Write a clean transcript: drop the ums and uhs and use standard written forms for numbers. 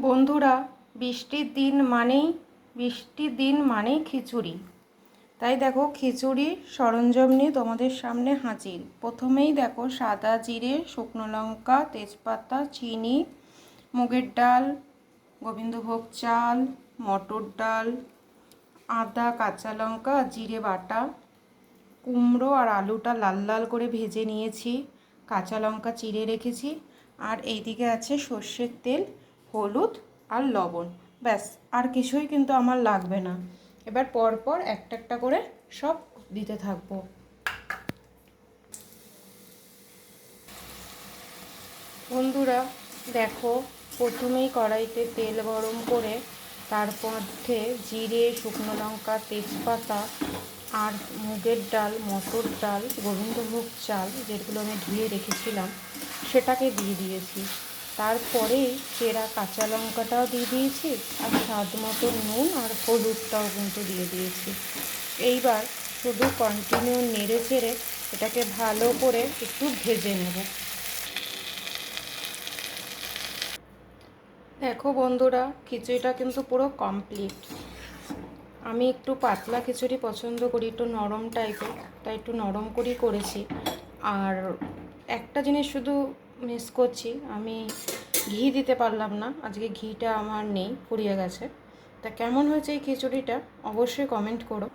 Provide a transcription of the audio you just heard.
বন্ধুরা, বৃষ্টির দিন মানেই খিচুড়ি। তাই দেখো খিচুড়ির সরঞ্জাম নিয়ে তোমাদের সামনে হাজির। প্রথমেই দেখো সাদা জিরে, শুকনো লঙ্কা, তেজপাতা, চিনি, মুগের ডাল, গোবিন্দভোগ চাল, মটর ডাল, আদা, কাঁচা লঙ্কা, জিরে বাটা, কুমড়ো আর আলুটা লাল লাল করে ভেজে নিয়েছি, কাঁচা লঙ্কা চিড়ে রেখেছি, আর এইদিকে আছে সর্ষের তেল, হলুদ আর লবণ। ব্যাস, আর কিছুই কিন্তু আমার লাগবে না। এবার পরপর একটা একটা করে সব দিতে থাকবো। বন্ধুরা দেখো, প্রথমেই কড়াইতে তেল গরম করে তার মধ্যে জিরে, শুকনো লঙ্কা, তেজপাতা আর মুগের ডাল, মটর ডাল, গোবিন্দভোগ চাল যেগুলো আমি ধুয়ে রেখেছিলাম সেটাকে দিয়ে দিয়েছি। তারপরেই চেরা কাঁচা লঙ্কাটাও দিয়ে দিয়েছি, আর স্বাদ মতো নুন আর হলুদটাও কিন্তু দিয়ে দিয়েছি। এইবার শুধু কন্টিনিউ নেড়ে চেড়ে এটাকে ভালো করে একটু ভেজে নেব। দেখো বন্ধুরা, খিচুড়িটা কিন্তু পুরো কমপ্লিট। আমি একটু পাতলা খিচুড়ি পছন্দ করি, একটু নরম টাইপের, তাই একটু নরম করেই করেছি। আর একটা জিনিস শুধু মিস করছি, আমি ঘি দিতে পারলাম না, আজকে ঘিটা আমার নেই, ফুরিয়ে গেছে। তা কেমন হয়েছে এই খিচুড়িটা অবশ্যই কমেন্ট করো।